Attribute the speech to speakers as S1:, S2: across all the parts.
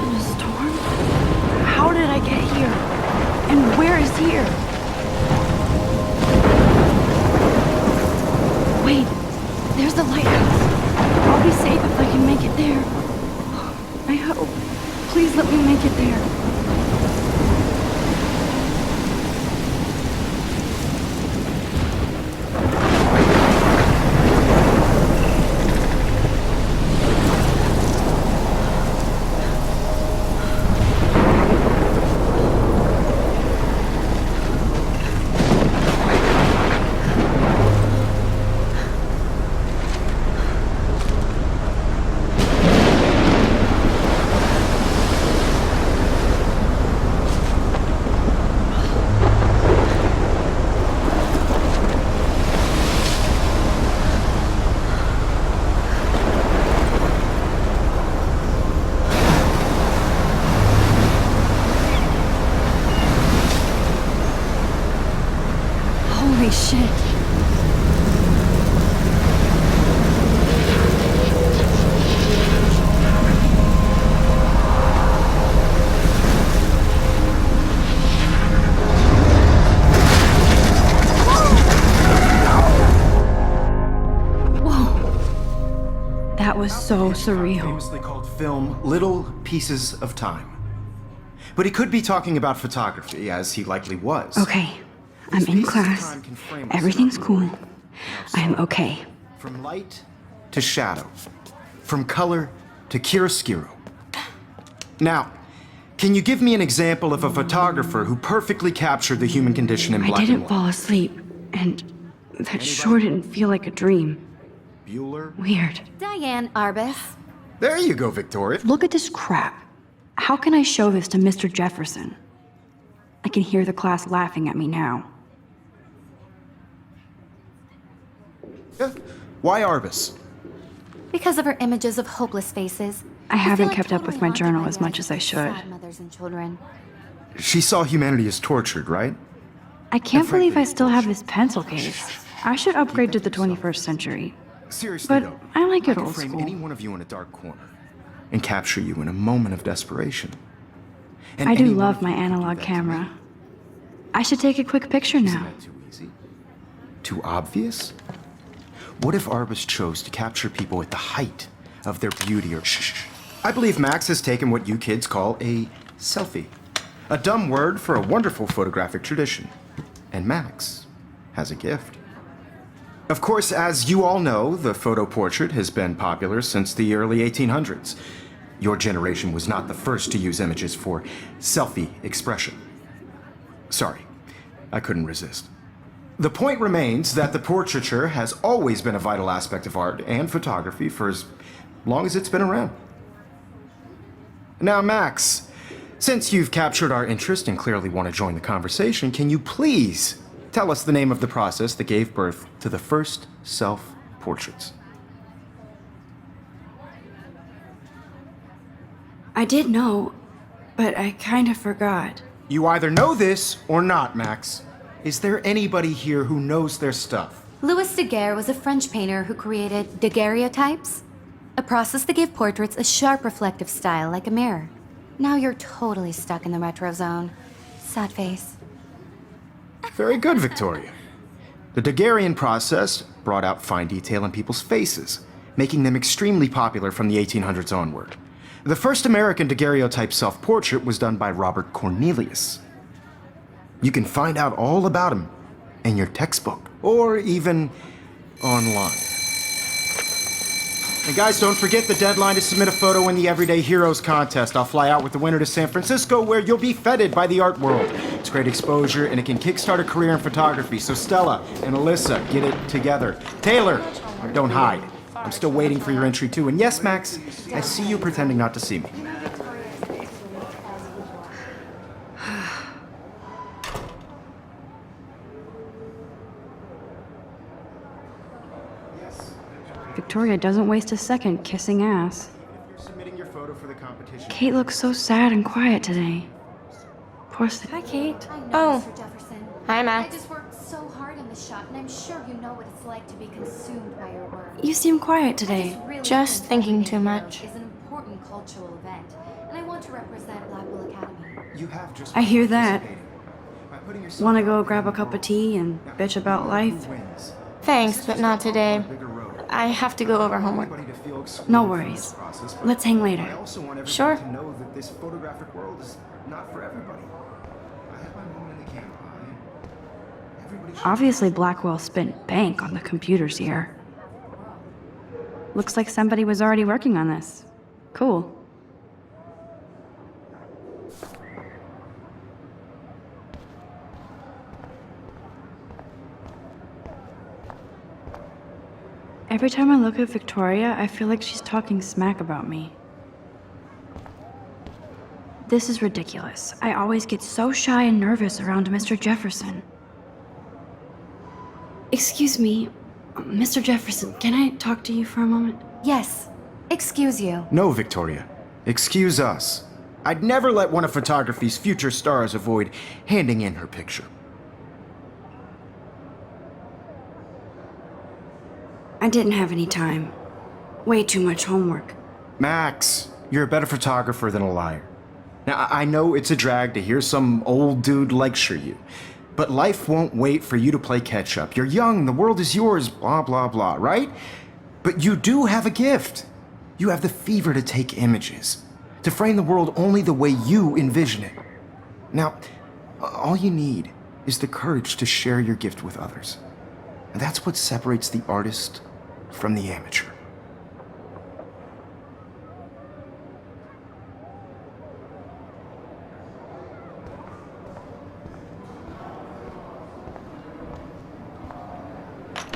S1: in a storm? How did I get here? And where is here? Wait, there's the lighthouse. I'll be safe if I can make it there. I hope. Please let me make it there. Holy shit. Whoa. That was so surreal.
S2: Famously called film Little Pieces of Time. But he could be talking about photography, as he likely was.
S1: Okay. I'm in class. Everything's cool. I'm okay.
S2: From light to shadow. From color to chiaroscuro. Now, can you give me an example of a photographer who perfectly captured the human condition in black and white?
S1: I didn't fall asleep, and that sure didn't feel like a dream.
S2: Bueller?
S1: Weird.
S3: Diane Arbus.
S2: There you go, Victoria.
S1: Look at this crap. How can I show this to Mr. Jefferson? I can hear the class laughing at me now.
S2: Why Arbus?
S3: Because of her images of hopeless faces.
S1: I haven't
S3: feel
S1: kept up with
S3: totally
S1: my journal
S3: haunted
S1: as
S3: by
S1: much as I
S3: images of
S1: should.
S3: sad mothers and children.
S2: She saw humanity as tortured, right?
S1: I can't
S2: And
S1: believe I
S2: frankly-
S1: still have this pencil case. I should upgrade to the 21st century.
S2: Seriously,
S1: But
S2: though,
S1: I like it
S2: can
S1: old
S2: frame
S1: school.
S2: any one of you in a dark corner and capture you in a moment of desperation. And
S1: I do
S2: any one
S1: love
S2: of
S1: my
S2: you can do
S1: analog
S2: that to me.
S1: camera. I should take a quick picture
S2: Isn't
S1: now.
S2: that too easy? Too obvious? What if Arbus chose to capture people at the height of their beauty or shh? I believe Max has taken what you kids call a selfie. A dumb word for a wonderful photographic tradition. And Max has a gift. Of course, as you all know, the photo portrait has been popular since the early 1800s. Your generation was not the first to use images for selfie expression. Sorry, I couldn't resist. The point remains that the portraiture has always been a vital aspect of art and photography for as long as it's been around. Now, Max, since you've captured our interest and clearly want to join the conversation, can you please tell us the name of the process that gave birth to the first self-portraits?
S1: I did know, but I kind of forgot.
S2: You either know this or not, Max. Is there anybody here who knows their stuff?
S3: Louis Daguerre was a French painter who created daguerreotypes, a process that gave portraits a sharp reflective style like a mirror. Now you're totally stuck in the retro zone. Sad face.
S2: Very good, Victoria. The Daguerrean process brought out fine detail in people's faces, making them extremely popular from the 1800s onward. The first American daguerreotype self-portrait was done by Robert Cornelius. You can find out all about him in your textbook, or even online. And guys, don't forget the deadline to submit a photo in the Everyday Heroes contest. I'll fly out with the winner to San Francisco, where you'll be feted by the art world. It's great exposure, and it can kickstart a career in photography. So Stella and Alyssa, get it together. Taylor, don't hide. I'm still waiting for your entry too. And yes, Max, I see you pretending not to see me.
S1: Victoria doesn't waste a second kissing ass.
S2: You're submitting your photo for the competition.
S1: Kate looks so sad and quiet today. Poor thing.
S4: Hi, Kate.
S3: I know,
S4: Oh,
S3: Mr. Jefferson.
S4: hi,
S3: I
S4: Max.
S3: just worked so hard on the shot, and I'm sure you know what it's like to be consumed by your work.
S1: You seem quiet today.
S3: Really
S4: Just
S3: think
S4: thinking
S3: being
S4: too
S3: a hero
S4: much.
S3: is an important cultural event, and I want to represent Blackwell Academy.
S2: You have just
S1: I hear that.
S2: participated. By putting yourself
S1: Wanna
S2: out
S1: go
S2: there
S1: grab a
S2: in the
S1: cup of
S2: world.
S1: tea and
S2: Now,
S1: bitch about
S2: who
S1: life?
S2: wins?
S4: Thanks, but not today.
S2: Bigger road.
S4: I have to go over homework.
S2: Everybody to feel excluded
S1: No
S2: from
S1: worries.
S2: this process, but
S1: Let's hang
S2: I
S1: later.
S2: also want everybody
S4: Sure.
S2: to know that this photographic world is not for everybody. I have my moment in the camera eye. Everybody should
S1: Obviously, Blackwell spent bank on the computers here. Looks like somebody was already working on this. Cool. Every time I look at Victoria, I feel like she's talking smack about me. This is ridiculous. I always get so shy and nervous around Mr. Jefferson. Excuse me, Mr. Jefferson, can I talk to you for a moment?
S3: Yes. Excuse you.
S2: No, Victoria. Excuse us. I'd never let one of photography's future stars avoid handing in her picture.
S1: I didn't have any time. Way too much homework.
S2: Max, you're a better photographer than a liar. Now, I know it's a drag to hear some old dude lecture you, but life won't wait for you to play catch up. You're young, the world is yours, blah, blah, blah, right? But you do have a gift. You have the fever to take images, to frame the world only the way you envision it. Now, all you need is the courage to share your gift with others. And that's what separates the artist from the amateur.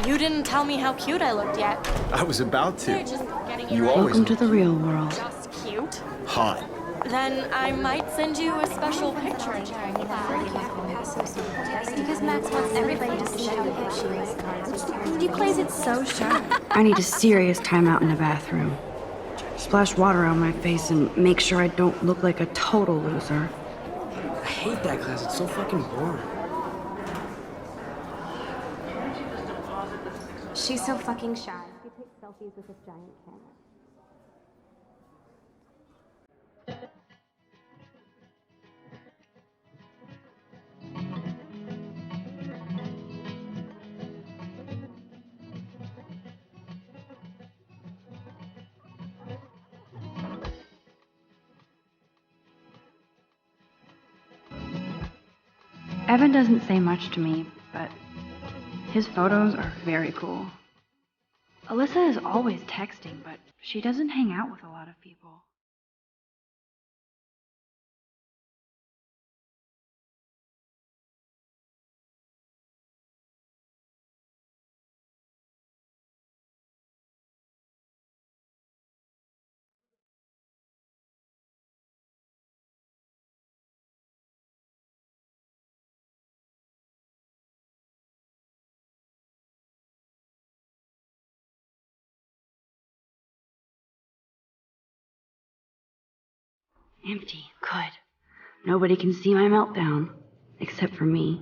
S4: You didn't tell me how cute I looked yet.
S2: I was about
S4: You're just getting
S2: You
S4: it right.
S2: always
S1: Welcome to the real world.
S4: Just cute.
S2: hot.
S4: Then I might send you a special picture.
S3: Because Max wants everybody to see how hip she is. He plays it so sharp.
S1: I need a serious timeout in the bathroom. Splash water on my face and make sure I don't look like a total loser.
S5: I hate that class. It's so fucking boring.
S3: She's so fucking shy. She takes selfies with this giant camera.
S1: Evan doesn't say much to me, but his photos are very cool. Alyssa is always texting, but she doesn't hang out with a lot of people. Empty. Good. Nobody can see my meltdown. Except for me.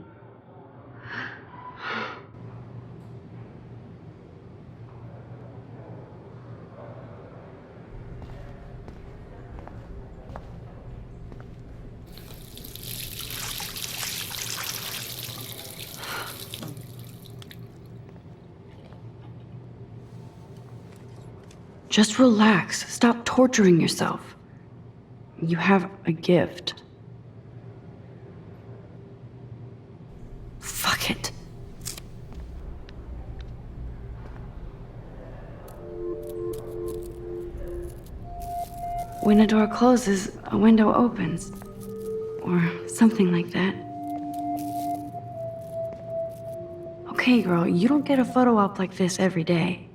S1: Just relax. Stop torturing yourself. You have a gift. Fuck it. When a door closes, a window opens. Or something like that. Okay, girl, you don't get a photo op like this every day.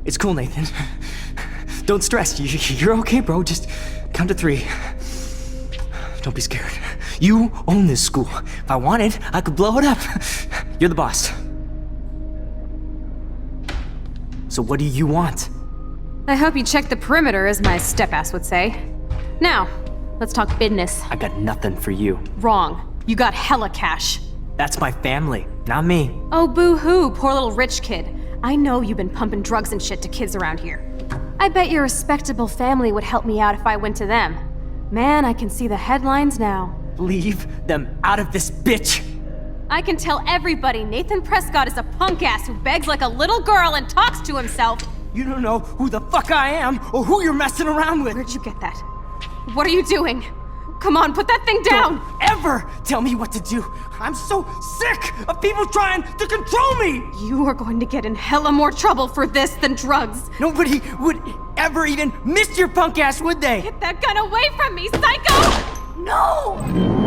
S5: It's cool, Nathan. Don't stress. You're okay, bro. Just count to 3. Don't be scared. You own this school. If I wanted, I could blow it up. You're the boss. So what do you want?
S6: I hope you checked the perimeter, as my step-ass would say. Now, let's talk business.
S5: I got nothing for you.
S6: Wrong. You got hella cash.
S5: That's my family, not me.
S6: Oh, boo-hoo, poor little rich kid. I know you've been pumping drugs and shit to kids around here. I bet your respectable family would help me out if I went to them. Man, I can see the headlines now.
S5: Leave them out of this bitch!
S6: I can tell everybody Nathan Prescott is a punk ass who begs like a little girl and talks to himself.
S5: You don't know who the fuck I am or who you're messing around with.
S6: Where'd you get that? What are you doing? Come on, put that thing down!
S5: Don't ever tell me what to do. I'm so sick of people trying to control me.
S6: You are going to get in hella more trouble for this than drugs.
S5: Nobody would ever even miss your punk ass, would they?
S6: Get that gun away from me, psycho! No!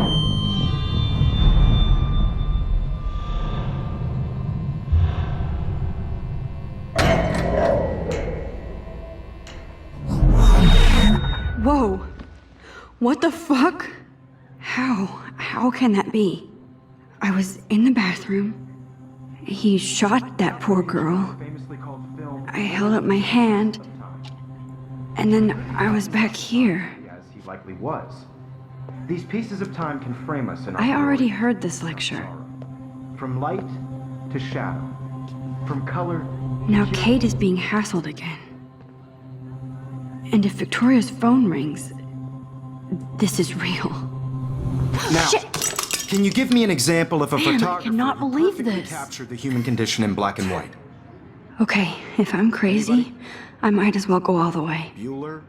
S1: Whoa. What the fuck? How can that be? I was in the bathroom. He shot that poor girl. I held up my hand. And then I was back here.
S2: As he likely was. These pieces of time can frame us in our
S1: I already
S2: world.
S1: heard this lecture.
S2: From light to shadow. From color.
S1: Now Kate is being hassled again. And if Victoria's phone rings, this is real.
S2: Now,
S1: Shit.
S2: can you give me an example of a
S1: Man, I
S2: photographer
S1: cannot
S2: who
S1: believe
S2: perfectly
S1: this.
S2: captured the human condition in black and white?
S1: Okay, if I'm crazy, I might as well go all the way.
S2: Bueller?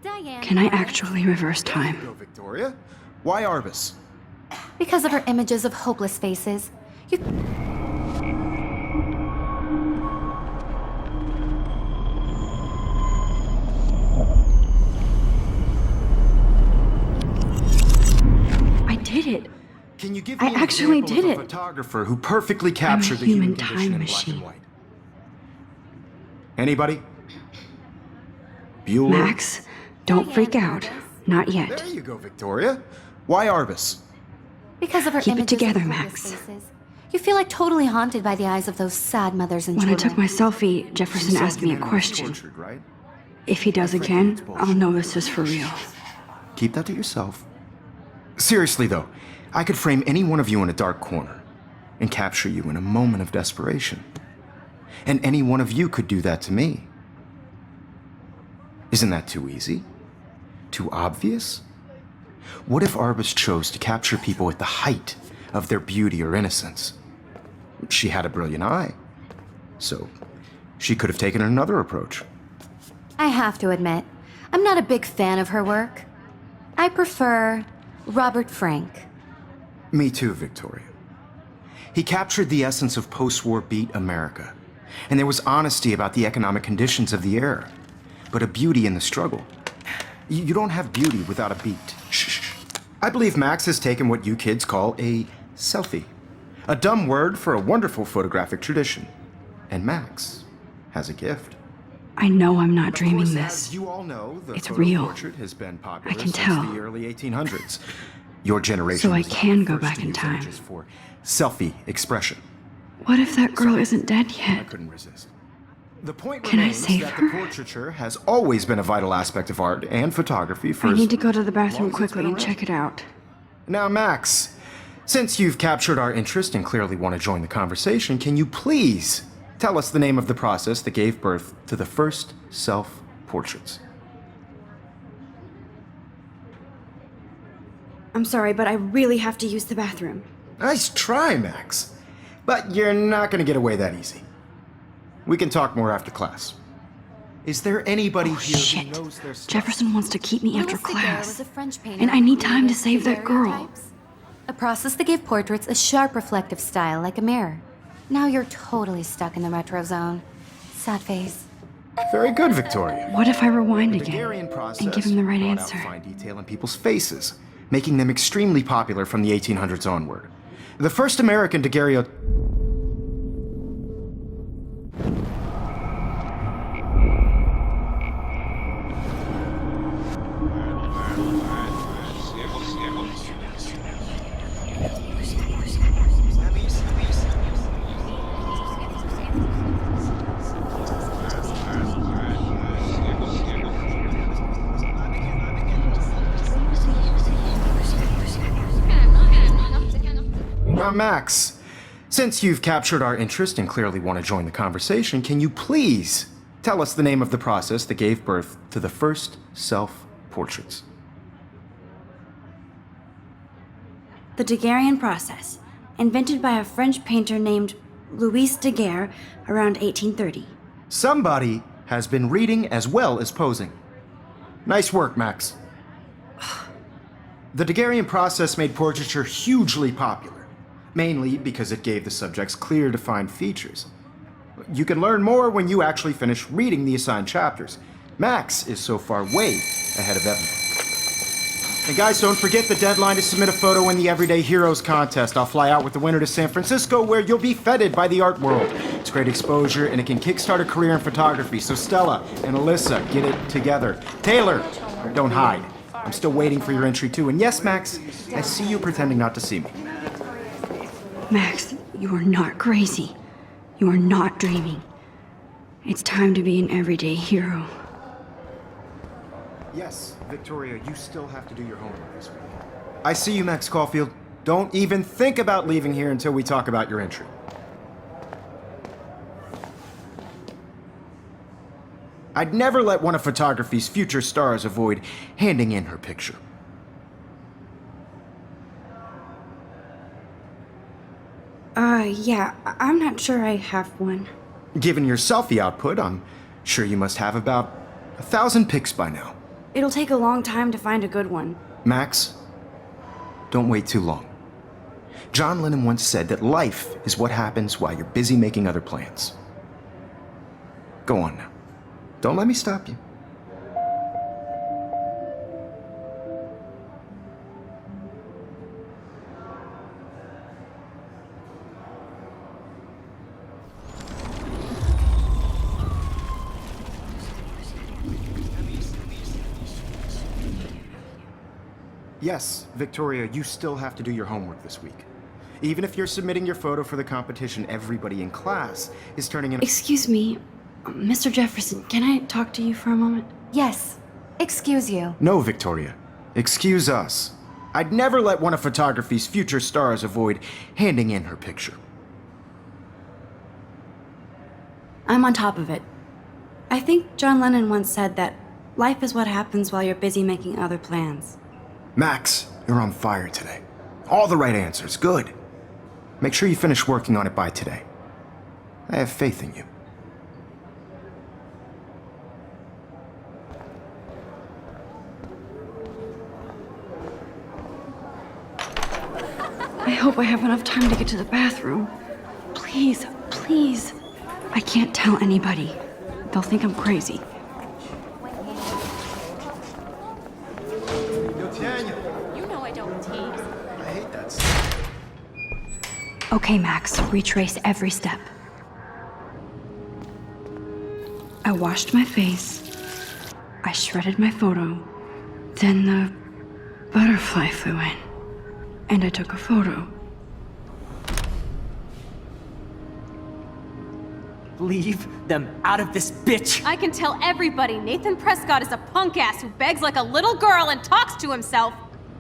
S3: Diane.
S1: Can I actually reverse time?
S2: Go, Victoria. Why Arbus?
S3: Because of her images of hopeless faces. You...
S1: I did it.
S2: Can you give me
S1: I
S2: an
S1: actually
S2: example
S1: did
S2: of a
S1: it.
S2: photographer who perfectly captured the human
S1: human
S2: condition
S1: time
S2: in black
S1: machine.
S2: and white? Anybody? Bueller?
S1: Max, don't freak out. Not yet.
S2: There you go, Victoria. Why Arbus?
S3: Because of her
S1: Keep it
S3: images
S1: together,
S3: of
S1: Max.
S3: hopeless faces. You feel like totally haunted by the eyes of those sad mothers and
S1: When I
S3: children.
S1: took my selfie, Jefferson asked me a
S2: Animals
S1: question.
S2: tortured, right?
S1: If he does again, I'll know this is for real.
S2: Keep that to yourself. Seriously, though, I could frame any one of you in a dark corner and capture you in a moment of desperation. And any one of you could do that to me. Isn't that too easy? Too obvious? What if Arbus chose to capture people at the height of their beauty or innocence? She had a brilliant eye, so she could have taken another approach.
S3: I have to admit, I'm not a big fan of her work. I prefer Robert Frank.
S2: Me too, Victoria. He captured the essence of post-war beat America, and there was honesty about the economic conditions of the era, but a beauty in the struggle. You don't have beauty without a beat. Shh. I believe Max has taken what you kids call a selfie, a dumb word for a wonderful photographic tradition. And Max has a gift.
S1: I know I'm not
S2: Of
S1: dreaming
S2: course,
S1: this.
S2: as you all know, the
S1: It's
S2: photo
S1: real.
S2: portrait has been popular
S1: I can
S2: since
S1: tell.
S2: the early 1800s. Your generation
S1: So I
S2: was the
S1: can go
S2: first
S1: back
S2: to
S1: in
S2: use
S1: time.
S2: images for selfie expression.
S1: What if that girl isn't dead
S2: I
S1: yet?
S2: couldn't resist. The point
S1: Can I
S2: remains
S1: save
S2: that
S1: her?
S2: the portraiture has always been a vital aspect of art and photography for
S1: I
S2: as
S1: need to go to the
S2: long
S1: bathroom
S2: as it's
S1: quickly
S2: been
S1: and
S2: around.
S1: check it out.
S2: Now, Max, since you've captured our interest and clearly want to join the conversation, can you please tell us the name of the process that gave birth to the first self-portraits?
S1: I'm sorry, but I really have to use the bathroom.
S2: Nice try, Max. But you're not going to get away that easy. We can talk more after class. Is there anybody here who
S1: Shit.
S2: knows their stuff?
S1: Jefferson wants to keep me after
S3: Louis Daguerre
S1: class.
S3: was a French painter
S1: And I
S3: who
S1: need time to
S3: created
S1: save that girl.
S3: daguerreotypes, a process that gave portraits a sharp reflective style like a mirror. Now you're totally stuck in the retro zone. Sad face.
S2: Very good, Victoria.
S1: What if I rewind
S2: The
S1: again
S2: Daguerrean process
S1: and give him the right
S2: brought
S1: answer?
S2: out fine detail in people's faces, making them extremely popular from the 1800s onward. The first American daguerreotype. Max, since you've captured our interest and clearly want to join the conversation, can you please tell us the name of the process that gave birth to the first self-portraits?
S1: The Daguerrean process, invented by a French painter named Louis Daguerre around 1830.
S2: Somebody has been reading as well as posing. Nice work, Max. The Daguerrean process made portraiture hugely popular, mainly because it gave the subjects clear, defined features. You can learn more when you actually finish reading the assigned chapters. Max is so far way ahead of everyone. And guys, don't forget the deadline to submit a photo in the Everyday Heroes contest. I'll fly out with the winner to San Francisco, where you'll be feted by the art world. It's great exposure, and it can kickstart a career in photography. So Stella and Alyssa, get it together. Taylor, don't hide. I'm still waiting for your entry too. And yes, Max, I see you pretending not to see me.
S1: Max, you are not crazy. You are not dreaming. It's time to be an everyday hero.
S2: Yes, Victoria, you still have to do your homework this week. I see you, Max Caulfield. Don't even think about leaving here until we talk about your entry. I'd never let one of photography's future stars avoid handing in her picture.
S1: Yeah, I'm not sure I have one.
S2: Given your selfie output, I'm sure you must have about 1,000 pics by now.
S1: It'll take a long time to find a good one.
S2: Max, don't wait too long. John Lennon once said that life is what happens while you're busy making other plans. Go on now. Don't let me stop you. Yes, Victoria, you still have to do your homework this week. Even if you're submitting your photo for the competition, everybody in class is turning in.
S1: Excuse me, Mr. Jefferson, can I talk to you for a moment?
S3: Yes. Excuse you.
S2: No, Victoria. Excuse us. I'd never let one of photography's future stars avoid handing in her picture.
S1: I'm on top of it. I think John Lennon once said that life is what happens while you're busy making other plans.
S2: Max, you're on fire today. All the right answers. Good. Make sure you finish working on it by today. I have faith in you.
S1: I hope I have enough time to get to the bathroom. Please, please. I can't tell anybody. They'll think I'm crazy.
S4: You know I don't tease.
S2: I hate that stuff.
S1: Okay, Max, retrace every step. I washed my face. I shredded my photo. Then the butterfly flew in. And I took a photo.
S5: Leave them out of this bitch!
S6: I can tell everybody Nathan Prescott is a punk ass who begs like a little girl and talks to himself.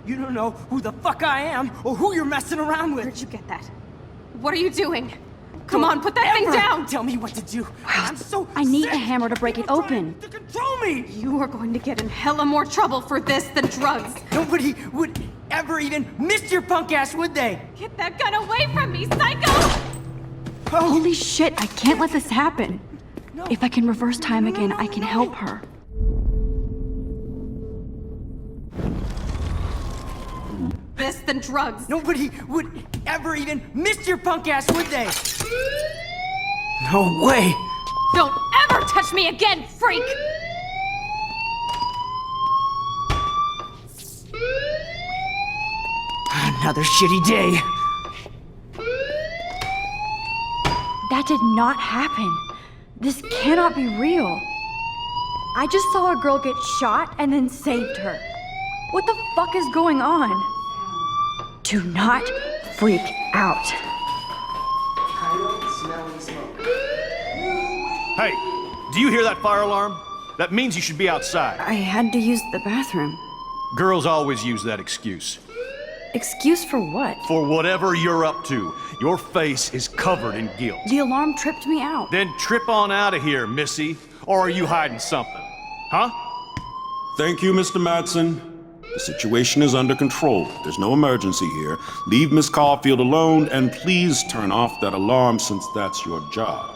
S5: You don't know who the fuck I am or who you're messing around with.
S6: Where'd you get that? What are you doing? Come on, put that thing
S5: Ever
S6: down!
S5: Tell me what to do. I'm so
S1: I need
S5: sick
S1: a hammer to break it
S5: of people
S1: open.
S5: trying to control me.
S6: You are going to get in hella more trouble for this than drugs.
S5: Nobody would ever even miss your punk ass, would they?
S6: Get that gun away from me, psycho!
S1: Holy shit, I can't let this happen. If I can reverse time again, I can help her.
S6: This than drugs.
S5: Nobody would ever even miss your punk ass, would they? No way.
S6: Don't ever touch me again, freak!
S5: Another shitty day.
S1: That did not happen. This cannot be real. I just saw a girl get shot and then saved her. What the fuck is going on? Do not freak out.
S7: Hey, do you hear that fire alarm? That means you should be outside.
S1: I had to use the bathroom.
S7: Girls always use that excuse.
S1: Excuse for what?
S7: For whatever you're up to. Your face is covered in guilt.
S1: The alarm tripped me out.
S7: Then trip on out of here, Missy. Or are you hiding something? Huh?
S8: Thank you, Mr. Madsen. The situation is under control. There's no emergency here. Leave Miss Caulfield alone, and please turn off that alarm since that's your job.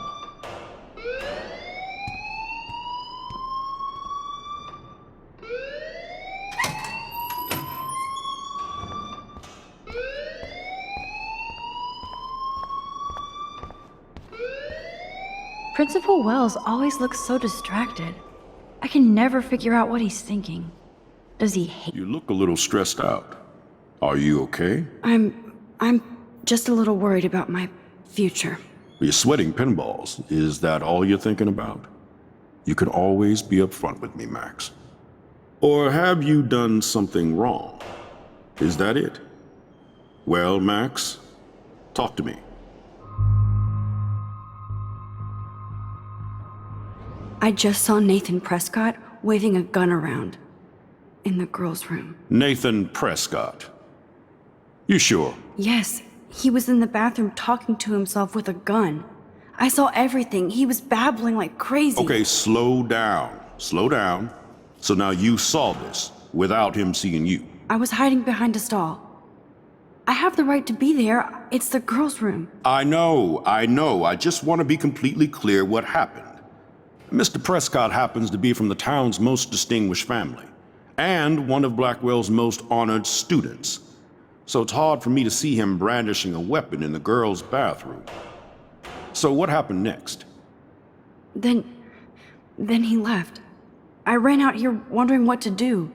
S9: Principal Wells always looks so distracted. I can never figure out what he's thinking. Does he hate?
S8: You look a little stressed out. Are you okay?
S1: I'm just a little worried about my future.
S8: You're sweating pinballs. Is that all you're thinking about? You can always be upfront with me, Max. Or have you done something wrong? Is that it? Well, Max, talk to me.
S1: I just saw Nathan Prescott waving a gun around in the girls' room.
S8: Nathan Prescott. You sure?
S1: Yes, he was in the bathroom talking to himself with a gun. I saw everything. He was babbling like crazy.
S8: Okay, slow down. Slow down. So now you saw this without him seeing you.
S1: I was hiding behind a stall. I have the right to be there. It's the girls' room.
S8: I know. I just want to be completely clear what happened. Mr. Prescott happens to be from the town's most distinguished family, and one of Blackwell's most honored students. So it's hard for me to see him brandishing a weapon in the girls' bathroom. So what happened next?
S1: Then he left. I ran out here wondering what to do.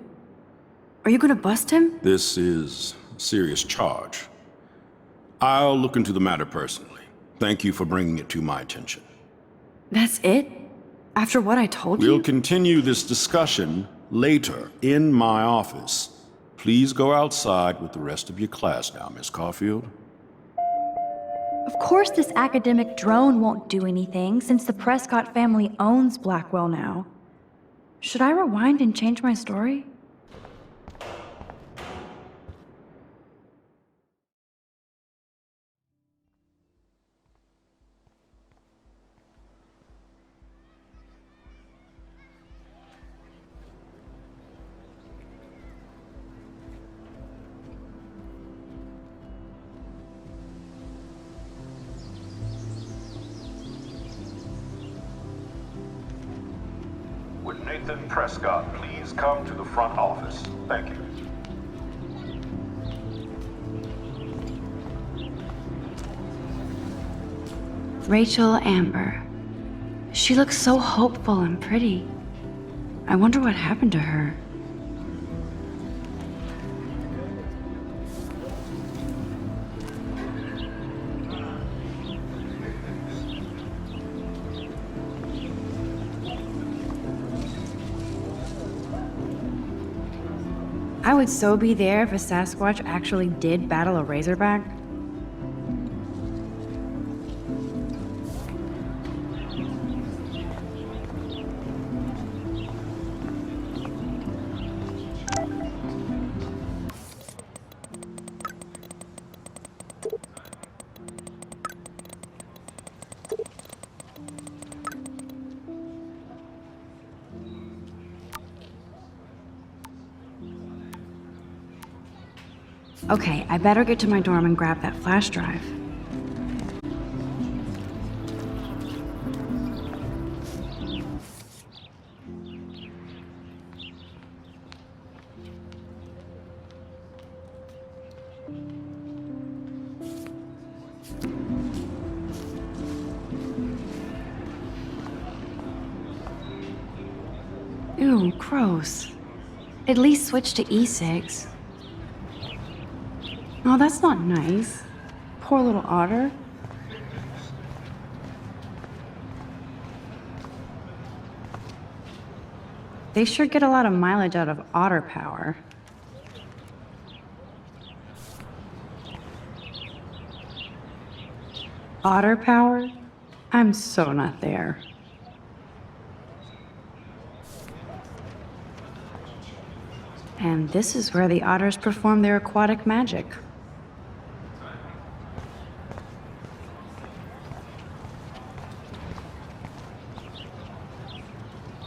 S1: Are you gonna bust him?
S8: This is a serious charge. I'll look into the matter personally. Thank you for bringing it to my attention.
S1: That's it? After what I told you?
S8: We'll continue this discussion later in my office. Please go outside with the rest of your class now, Miss Caulfield.
S9: Of course this academic drone won't do anything since the Prescott family owns Blackwell now. Should I rewind and change my story?
S8: Would Nathan Prescott please come to the front office? Thank you.
S1: Rachel Amber. She looks so hopeful and pretty. I wonder what happened to her. I would so be there if a Sasquatch actually did battle a Razorback. Okay, I better get to my dorm and grab that flash drive. Ew, gross. At least switch to e-cigs. Oh, that's not nice. Poor little otter. They sure get a lot of mileage out of otter power. Otter power? I'm so not there. And this is where the otters perform their aquatic magic.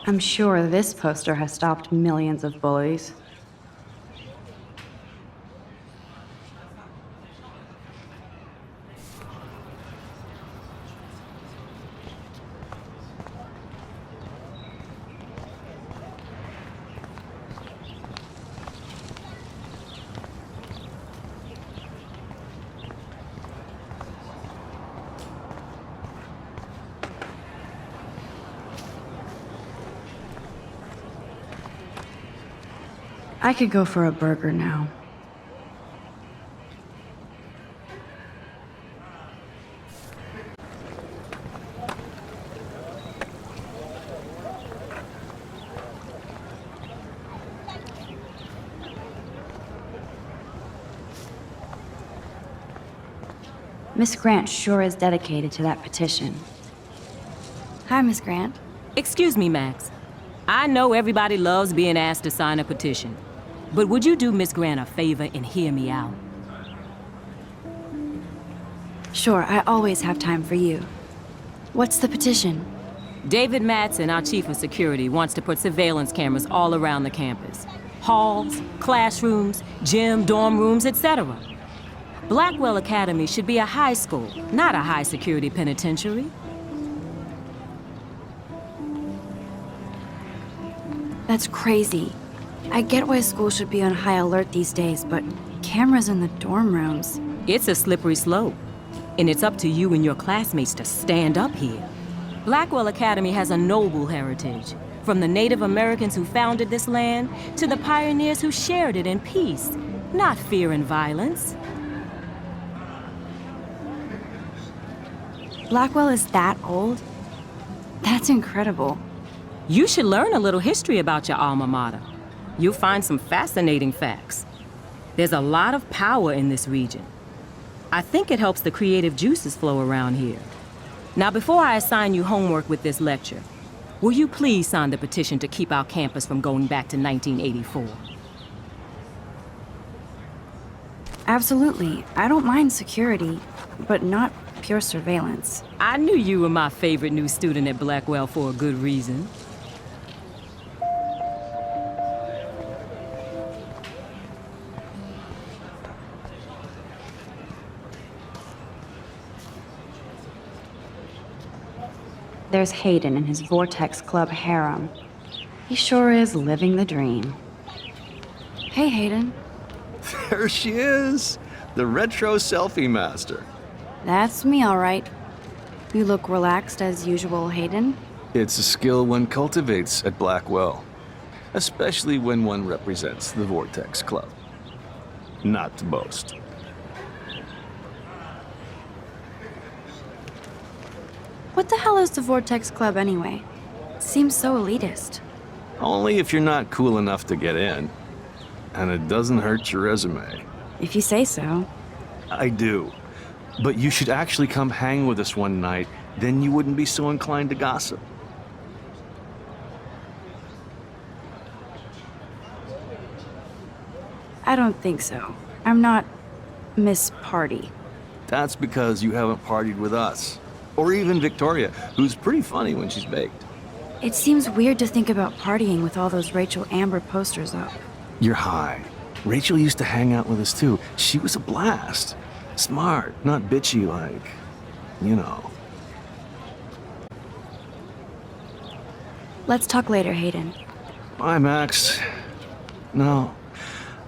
S1: I'm sure this poster has stopped millions of bullies. I could go for a burger now. Miss Grant sure is dedicated to that petition. Hi, Miss Grant.
S10: Excuse me, Max. I know everybody loves being asked to sign a petition, but would you do Miss Grant a favor and hear me out?
S1: Sure, I always have time for you. What's the petition?
S10: David Madsen, our chief of security, wants to put surveillance cameras all around the campus. Halls, classrooms, gym, dorm rooms, etc. Blackwell Academy should be a high school, not a high-security penitentiary.
S1: That's crazy. I get why school should be on high alert these days, but cameras in the dorm rooms.
S10: It's a slippery slope, and it's up to you and your classmates to stand up here. Blackwell Academy has a noble heritage, from the Native Americans who founded this land to the pioneers who shared it in peace, not fear and violence.
S1: Blackwell is that old? That's incredible.
S10: You should learn a little history about your alma mater. You'll find some fascinating facts. There's a lot of power in this region. I think it helps the creative juices flow around here. Now, before I assign you homework with this lecture, will you please sign the petition to keep our campus from going back to 1984?
S1: Absolutely. I don't mind security, but not pure surveillance.
S10: I knew you were my favorite new student at Blackwell for a good reason.
S1: There's Hayden and his Vortex Club harem. He sure is living the dream. Hey, Hayden.
S11: There she is, the retro selfie master.
S1: That's me, all right. You look relaxed as usual, Hayden.
S11: It's a skill one cultivates at Blackwell, especially when one represents the Vortex Club. Not to boast.
S1: What the hell is the Vortex Club anyway? Seems so elitist.
S11: Only if you're not cool enough to get in. And it doesn't hurt your resume.
S1: If you say so.
S11: I do. But you should actually come hang with us one night, then you wouldn't be so inclined to gossip.
S1: I don't think so. I'm not Miss Party.
S11: That's because you haven't partied with us. Or even Victoria, who's pretty funny when she's baked.
S1: It seems weird to think about partying with all those Rachel Amber posters up.
S11: You're high. Rachel used to hang out with us too. She was a blast. Smart, not bitchy like, you know.
S1: Let's talk later, Hayden.
S11: Bye, Max. No,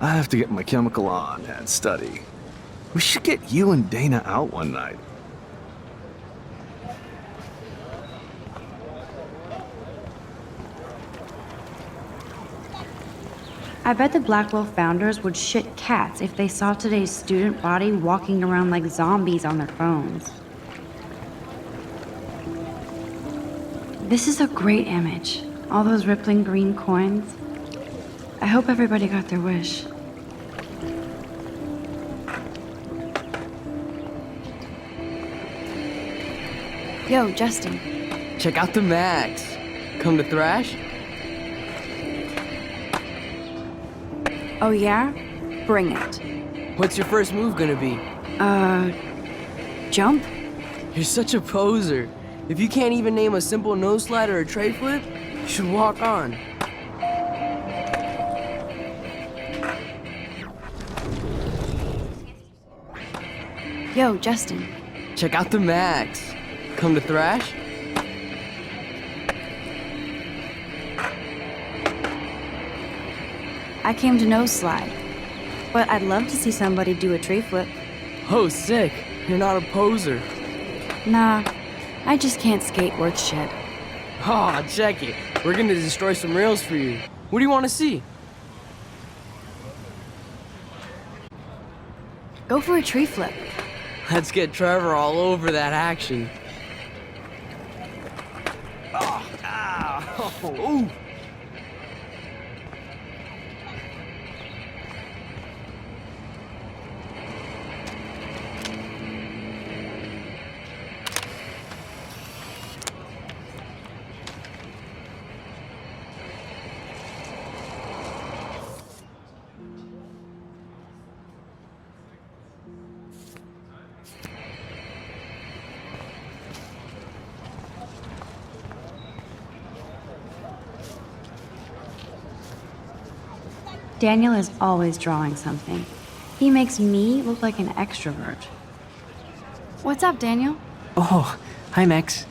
S11: I have to get my chemical on and study. We should get you and Dana out one night.
S1: I bet the Blackwell founders would shit cats if they saw today's student body walking around like zombies on their phones. This is a great image. All those rippling green coins. I hope everybody got their wish. Yo, Justin.
S5: Check out the Max. Come to thrash?
S1: Oh yeah? Bring it.
S5: What's your first move gonna be?
S1: Jump?
S5: You're such a poser. If you can't even name a simple nose slide or a tray flip, you should walk on.
S1: Yo, Justin.
S5: Check out the Max. Come to thrash?
S1: I came to nose slide. But I'd love to see somebody do a tray flip.
S5: Oh, sick. You're not a poser.
S1: Nah, I just can't skate worth shit.
S5: Aw, check it. We're gonna destroy some rails for you. What do you want to see?
S1: Go for a tree flip.
S5: Let's get Trevor all over that action. Oh, ow. Ooh.
S1: Daniel is always drawing something. He makes me look like an extrovert. What's up, Daniel?
S12: Oh, hi Max.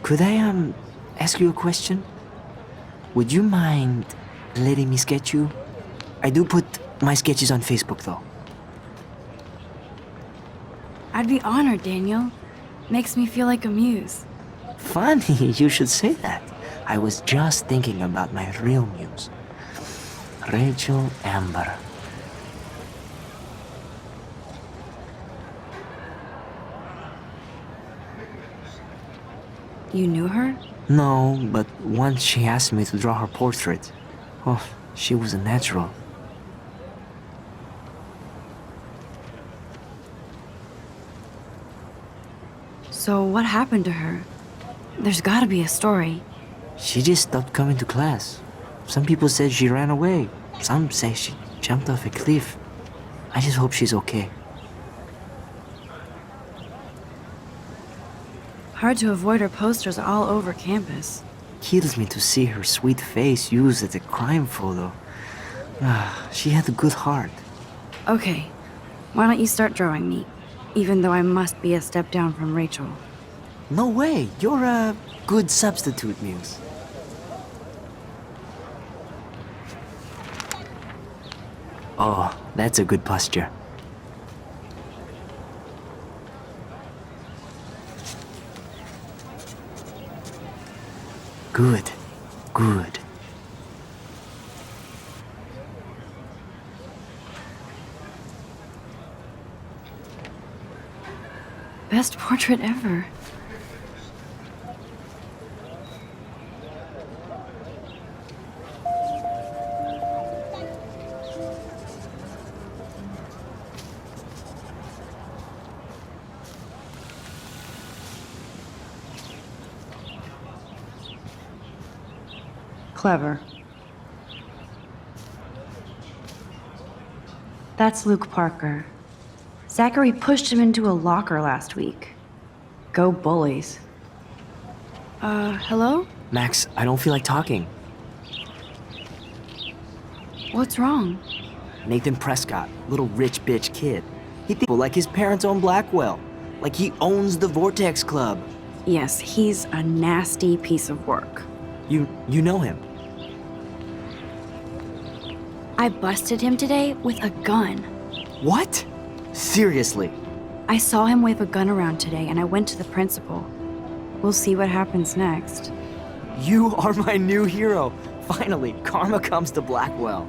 S12: Could I, ask you a question? Would you mind letting me sketch you? I do put my sketches on Facebook, though.
S1: I'd be honored, Daniel. Makes me feel like a muse.
S12: Funny, you should say that. I was just thinking about my real muse. Rachel Amber.
S1: You knew her?
S12: No, but once she asked me to draw her portrait. Oh, she was a natural.
S1: So what happened to her? There's gotta be a story.
S12: She just stopped coming to class. Some people said she ran away. Some say she jumped off a cliff. I just hope she's okay.
S1: Hard to avoid her posters all over campus.
S12: Kills me to see her sweet face used as a crime photo. She had a good heart.
S1: Okay, why don't you start drawing me? Even though I must be a step down from Rachel.
S12: No way, you're a good substitute, Muse. Oh, that's a good posture. Good, good.
S1: Best portrait ever. Clever. That's Luke Parker. Zachary pushed him into a locker last week. Go bullies. Hello?
S12: Max, I don't feel like talking.
S1: What's wrong?
S12: Nathan Prescott, little rich bitch kid. He thinks like his parents own Blackwell. Like he owns the Vortex Club.
S1: Yes, he's a nasty piece of work.
S12: You know him.
S1: I busted him today with a gun.
S12: What? Seriously?
S1: I saw him wave a gun around today and I went to the principal. We'll see what happens next.
S12: You are my new hero. Finally, karma comes to Blackwell.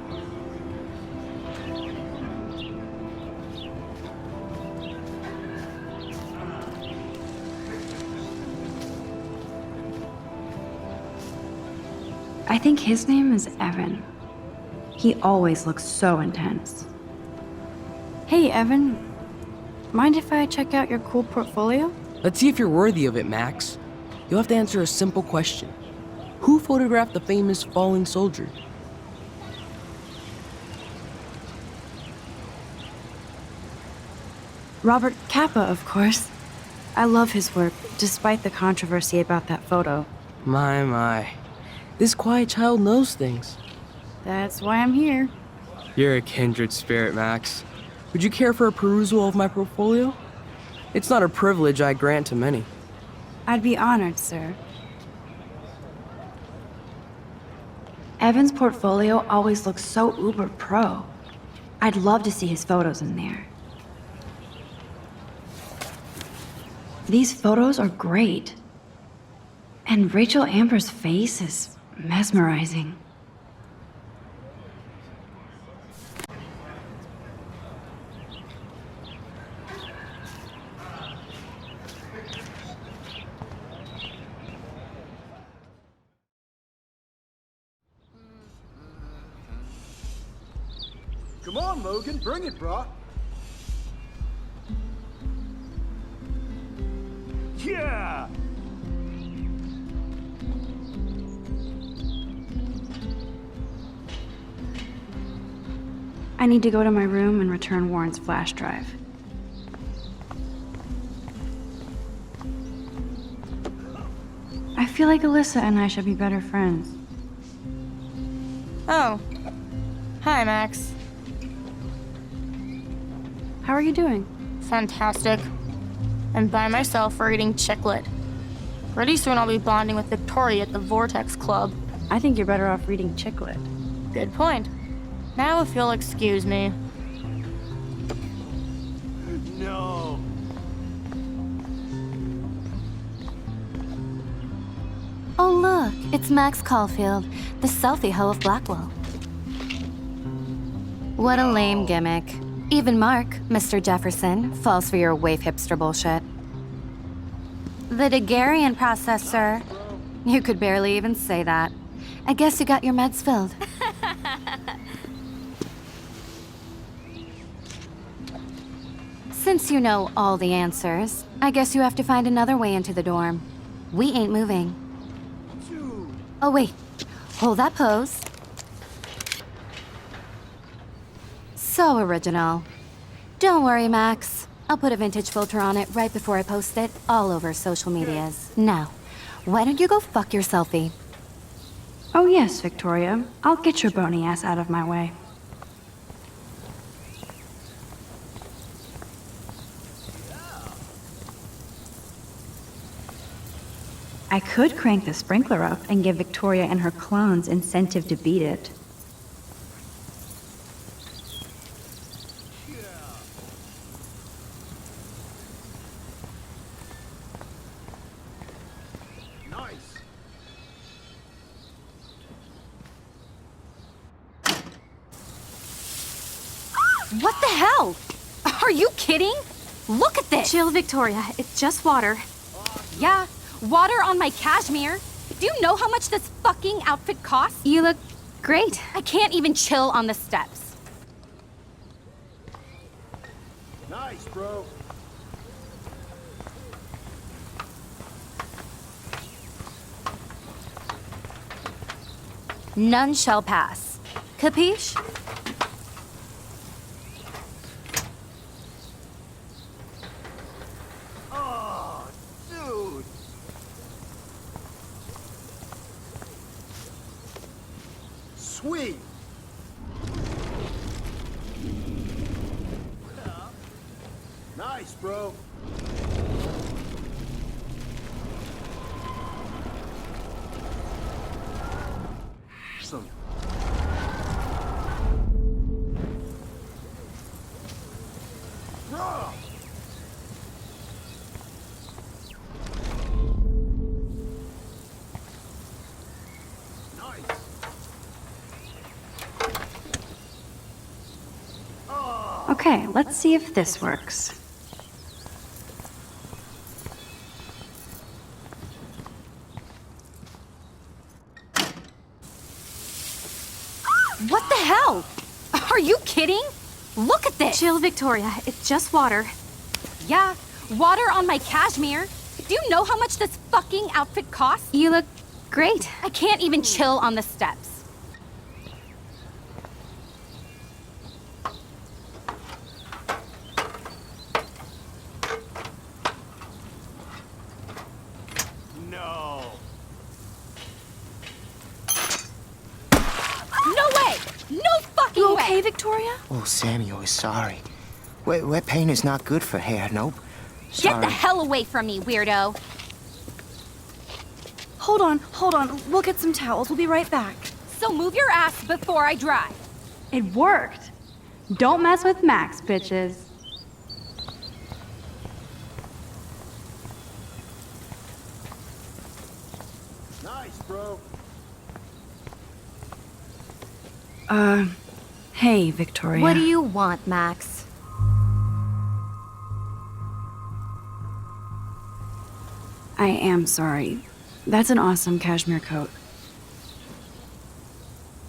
S1: I think his name is Evan. He always looks so intense. Hey, Evan. Mind if I check out your cool portfolio?
S5: Let's see if you're worthy of it, Max. You'll have to answer a simple question. Who photographed the famous falling soldier?
S9: Robert Capa, of course. I love his work, despite the controversy about that photo.
S5: My. This quiet child knows things.
S9: That's why I'm here.
S5: You're a kindred spirit, Max. Would you care for a perusal of my portfolio? It's not a privilege I grant to many.
S9: I'd be honored, sir. Evan's portfolio always looks so uber pro. I'd love to see his photos in there. These photos are great. And Rachel Amber's face is mesmerizing.
S11: Come on, Logan, bring it, brah.
S7: Yeah!
S1: I need to go to my room and return Warren's flash drive. I feel like Alyssa and I should be better friends.
S4: Oh. Hi, Max.
S1: How are you doing?
S4: Fantastic. I'm by myself reading chick lit. Pretty soon I'll be bonding with Victoria at the Vortex Club.
S1: I think you're better off reading chick lit.
S4: Good point. Now if you'll excuse me.
S7: No.
S3: Oh look, it's Max Caulfield, the selfie hoe of Blackwell. What a lame gimmick. Even Mark, Mr. Jefferson, falls for your waif hipster bullshit. The Daguerrean process, sir. You could barely even say that. I guess you got your meds filled. Since you know all the answers, I guess you have to find another way into the dorm. We ain't moving. Oh wait, hold that pose. So original. Don't worry, Max. I'll put a vintage filter on it right before I post it all over social medias. Now, why don't you go fuck your selfie?
S1: Oh yes, Victoria. I'll get your bony ass out of my way. I could crank the sprinkler up and give Victoria and her clones incentive to beat it.
S6: What the hell? Are you kidding? Look at this! Chill, Victoria. It's just water. Yeah, water on my cashmere. Do you know how much this fucking outfit costs?
S3: You look great.
S6: I can't even chill on the steps.
S11: Nice, bro.
S3: None shall pass. Capiche?
S11: Sweet. Nice, bro. Awesome. Bro.
S1: Okay, let's see if this works.
S6: What the hell? Are you kidding? Look at this! Chill, Victoria. It's just water. Yeah, water on my cashmere. Do you know how much this fucking outfit costs?
S3: You look great.
S6: I can't even chill on the steps.
S9: Victoria?
S13: Oh, Samuel is sorry. Wet paint is not good for hair, nope.
S3: Get the hell away from me, weirdo!
S9: Hold on. We'll get some towels. We'll be right back.
S3: So move your ass before I dry.
S1: It worked. Don't mess with Max, bitches.
S8: Nice, bro.
S9: Hey, Victoria.
S3: What do you want, Max?
S1: I am sorry. That's an awesome cashmere coat.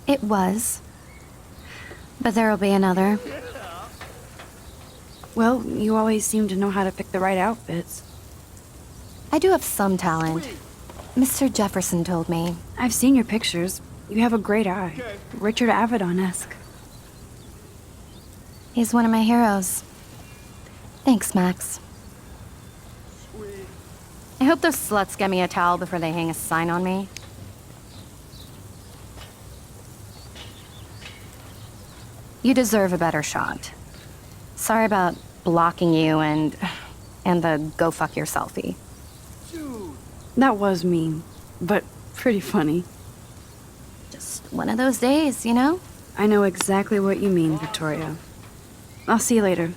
S3: It was. But there'll be another.
S1: Well, you always seem to know how to pick the right outfits.
S3: I do have some talent. Mr. Jefferson told me.
S1: I've seen your pictures. You have a great eye. Richard Avedon-esque.
S3: He's one of my heroes. Thanks, Max. I hope those sluts get me a towel before they hang a sign on me. You deserve a better shot. Sorry about blocking you and the go fuck your selfie.
S1: That was mean, but pretty funny.
S3: Just one of those days, you know?
S1: I know exactly what you mean, Victoria. I'll see you later.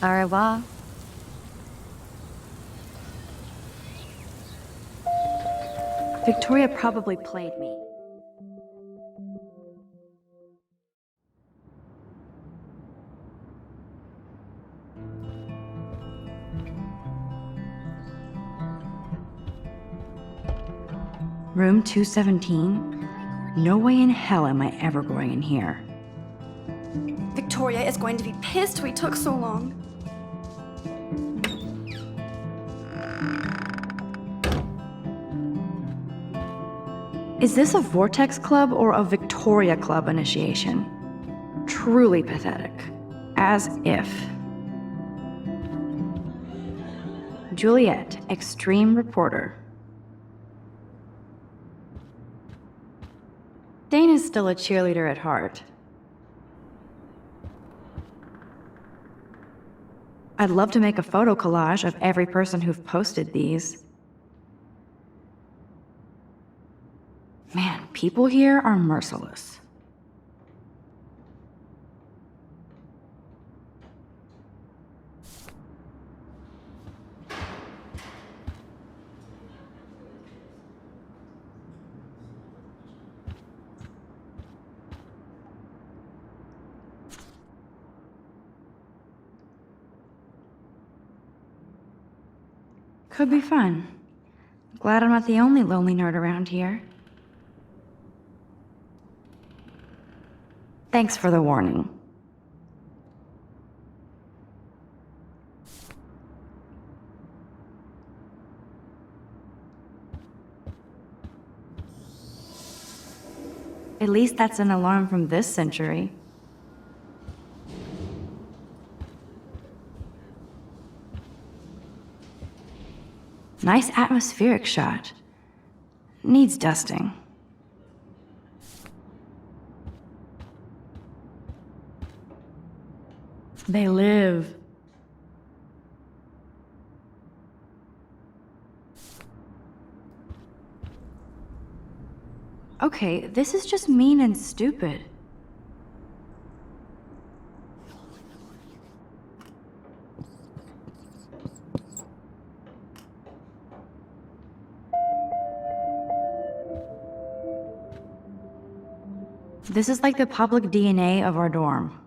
S3: Au revoir.
S1: Victoria probably played me.
S9: Room 217? No way in hell am I ever going in here.
S1: Victoria is going to be pissed we took so long. Is this a Vortex Club or a Victoria Club initiation? Truly pathetic. As if. Juliet, extreme reporter. Dana's still a cheerleader at heart. I'd love to make a photo collage of every person who've posted these. Man, people here are merciless. Could be fun. Glad I'm not the only lonely nerd around here. Thanks for the warning. At least that's an alarm from this century. Nice atmospheric shot. Needs dusting. They live. Okay, this is just mean and stupid. This is like the public DNA of our dorm.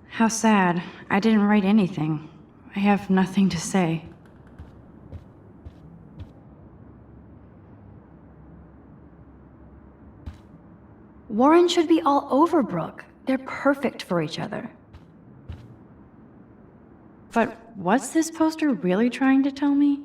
S1: How sad. I didn't write anything. I have nothing to say. Warren should be all over Brooke. They're perfect for each other. But
S9: what's this poster really trying to tell me?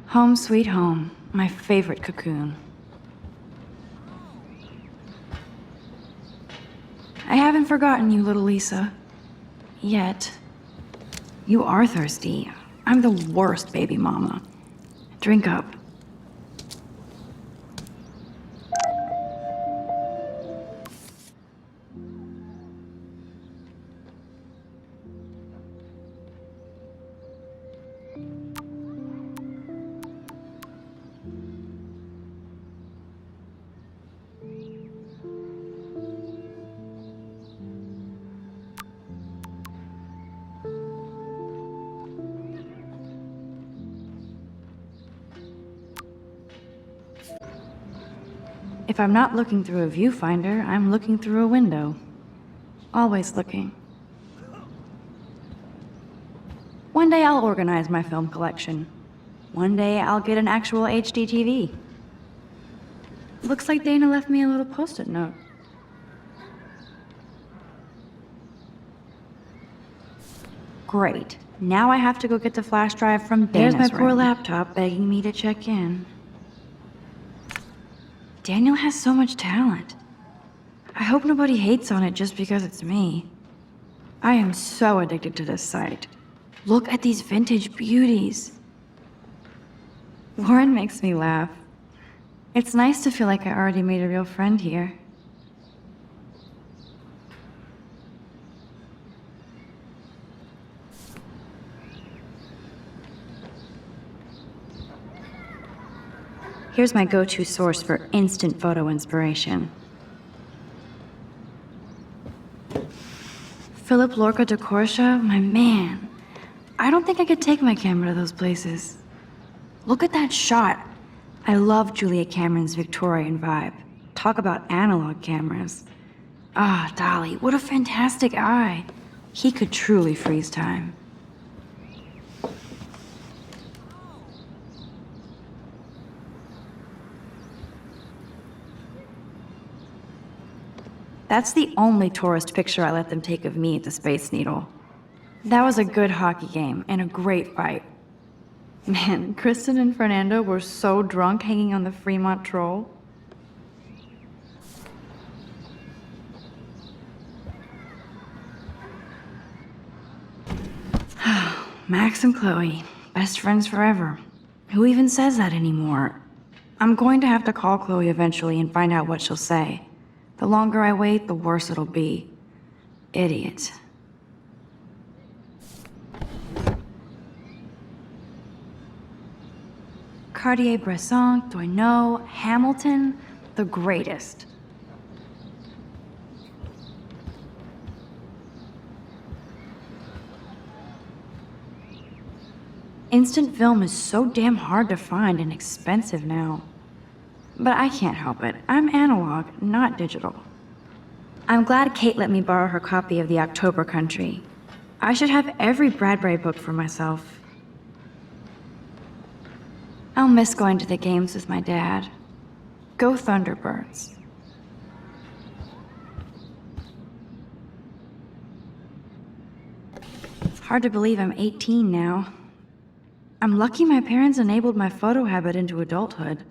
S9: Home sweet home, my favorite cocoon. I haven't forgotten you, little Lisa. Yet. You are thirsty. I'm the worst baby mama. Drink up. If I'm not looking through a viewfinder, I'm looking through a window. Always looking. One day I'll organize my film collection. One day I'll get an actual HD TV. Looks like Dana left me a little post-it note. Great. Now I have to go get the flash drive from Dana's There's my poor laptop begging me to check in. Daniel has so much talent. I hope nobody hates on it just because it's me. I am so addicted to this site. Look at these vintage beauties. Lauren makes me laugh. It's nice to feel like I already made a real friend here. Here's my go-to source for instant photo inspiration. Philip Lorca de Corsia, my man. I don't think I could take my camera to those places. Look at that shot. I love Julia Cameron's Victorian vibe. Talk about analog cameras. Ah, Dolly, what a fantastic eye. He could truly freeze time. That's the only tourist picture I let them take of me at the Space Needle. That was a good hockey game and a great fight. Man, Kristen and Fernando were so drunk hanging on the Fremont Troll. Max and Chloe, best friends forever. Who even says that anymore? I'm going to have to call Chloe eventually and find out what she'll say. The longer I wait, the worse it'll be. Idiot. Cartier-Bresson, Doisneau, Hamilton, the greatest. Instant film is so damn hard to find and expensive now. But I can't help it. I'm analog, not digital. I'm glad Kate let me borrow her copy of The October Country. I should have every Bradbury book for myself. I'll miss going to the games with my dad. Go Thunderbirds. It's hard to believe I'm 18 now. I'm lucky my parents enabled my photo habit into adulthood.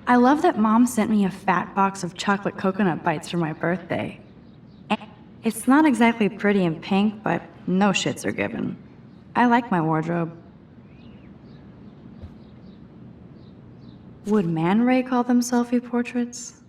S9: I love that Mom sent me a fat box of chocolate coconut bites for my birthday. It's not exactly pretty and pink, but no shits are given. I like my wardrobe. Would Man Ray call them selfie portraits?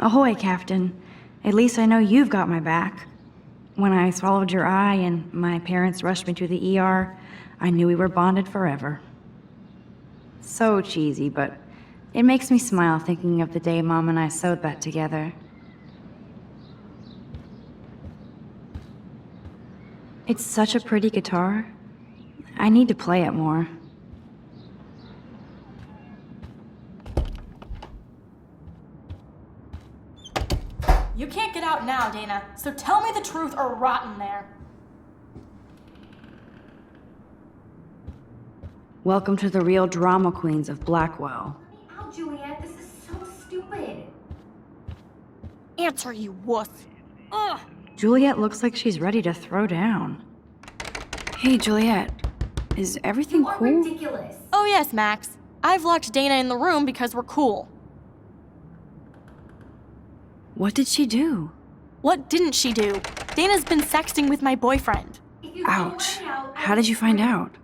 S9: Ahoy, Captain. At least I know you've got my back. When I swallowed your eye and my parents rushed me to the ER, I knew we were bonded forever. So cheesy, but it makes me smile thinking of the day Mom and I sewed that together. It's such a pretty guitar. I need to play it more.
S4: You can't get out now, Dana, so tell me the truth or rot in there.
S9: Welcome to the real drama queens of Blackwell.
S3: Ow, Juliet, this is so stupid.
S4: Answer, you wuss. Ugh.
S9: Juliet looks like she's ready to throw down. Hey, Juliet. Is everything cool?
S3: Ridiculous.
S4: Oh yes, Max. I've locked Dana in the room because we're cool.
S9: What did she do?
S4: What didn't she do? Dana's been sexting with my boyfriend.
S9: Ouch. How did you find out?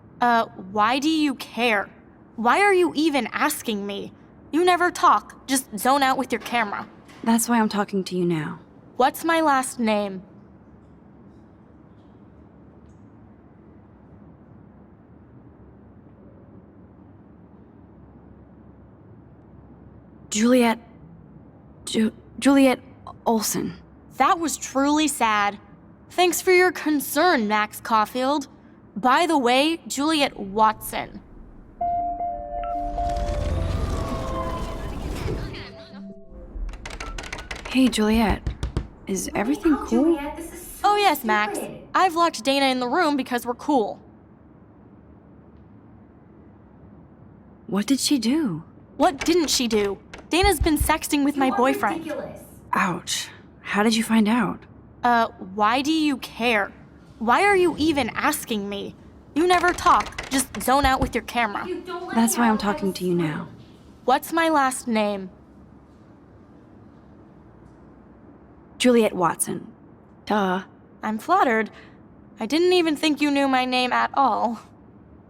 S4: Why do you care? Why are you even asking me? You never talk, just zone out with your camera.
S9: That's why I'm talking to you now.
S4: What's my last name?
S9: Juliet... Juliet Olsen.
S4: That was truly sad. Thanks for your concern, Max Caulfield. By the way, Juliet Watson.
S9: Hey, Juliet. Is everything cool?
S3: Juliet, this is so
S4: Oh yes, Max.
S3: stupid.
S4: I've locked Dana in the room because we're cool.
S9: What did she do?
S4: What didn't she do? Dana's been sexting with my
S3: You are
S4: boyfriend.
S3: ridiculous.
S9: Ouch. How did you find out?
S4: Why do you care? Why are you even asking me? You never talk, just zone out with your camera.
S3: You don't let
S9: That's
S3: me
S9: why
S3: out,
S9: I'm talking to you now.
S4: What's my last name?
S9: Juliet Watson. Duh.
S4: I'm flattered. I didn't even think you knew my name at all.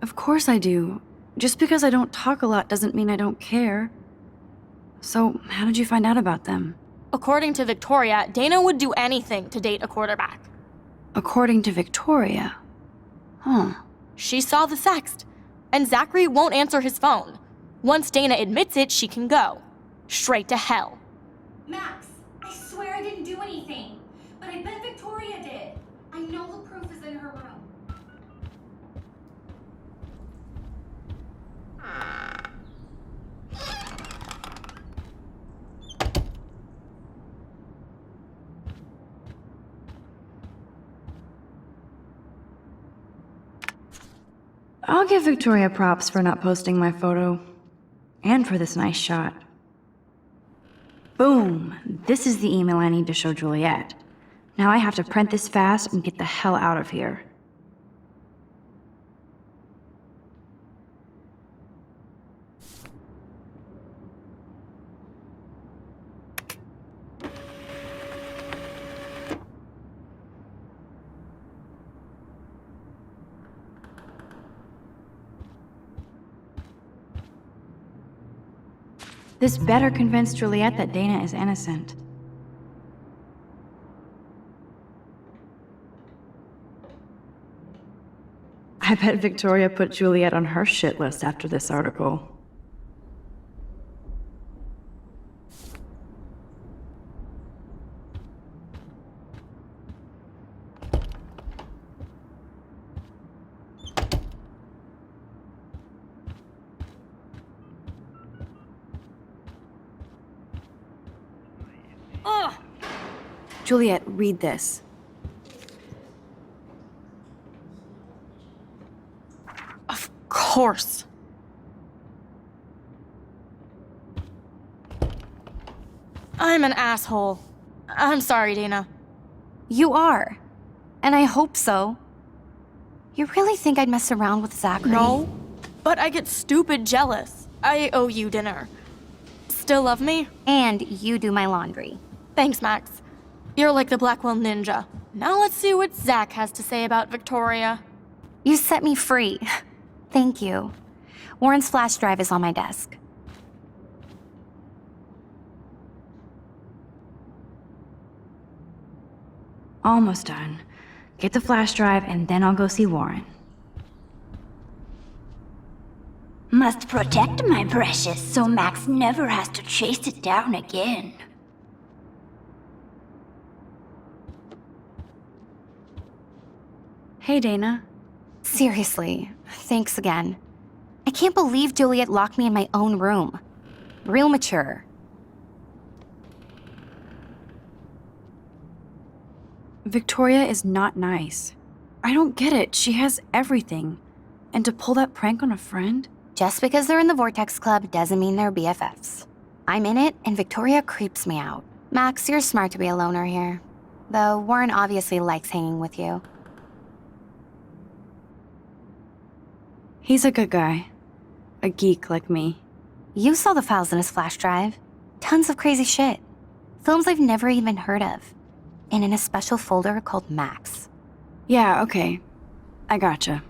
S9: Of course I do. Just because I don't talk a lot doesn't mean I don't care. So, how did you find out about them?
S4: According to Victoria, Dana would do anything to date a quarterback.
S9: According to Victoria. Huh.
S4: She saw the sext, and Zachary won't answer his phone. Once Dana admits it, she can go. Straight to hell.
S3: Max, I swear I didn't do anything. But I bet Victoria did. I know the proof is in her room.
S9: I'll give Victoria props for not posting my photo. And for this nice shot. Boom! This is the email I need to show Juliet. Now I have to print this fast and get the hell out of here. This better convince Juliet that Dana is innocent. I bet Victoria put Juliet on her shit list after this article.
S4: Ugh!
S9: Juliet, read this.
S4: Of course. I'm an asshole. I'm sorry, Dana.
S3: You are. And I hope so. You really think I'd mess around with Zachary?
S4: No, but I get stupid jealous. I owe you dinner. Still love me?
S3: And you do my laundry.
S4: Thanks, Max. You're like the Blackwell Ninja. Now let's see what Zach has to say about Victoria.
S3: You set me free. Thank you. Warren's flash drive is on my desk.
S9: Almost done. Get the flash drive, and then I'll go see Warren.
S14: Must protect my precious so Max never has to chase it down again.
S9: Hey, Dana.
S3: Seriously, thanks again. I can't believe Juliet locked me in my own room. Real mature.
S9: Victoria is not nice. I don't get it. She has everything. And to pull that prank on a friend?
S3: Just because they're in the Vortex Club doesn't mean they're BFFs. I'm in it, and Victoria creeps me out. Max, you're smart to be a loner here. Though Warren obviously likes hanging with you.
S9: He's a good guy. A geek like me.
S3: You saw the files in his flash drive. Tons of crazy shit. Films I've never even heard of. And in a special folder called Max.
S9: Yeah, okay. I gotcha.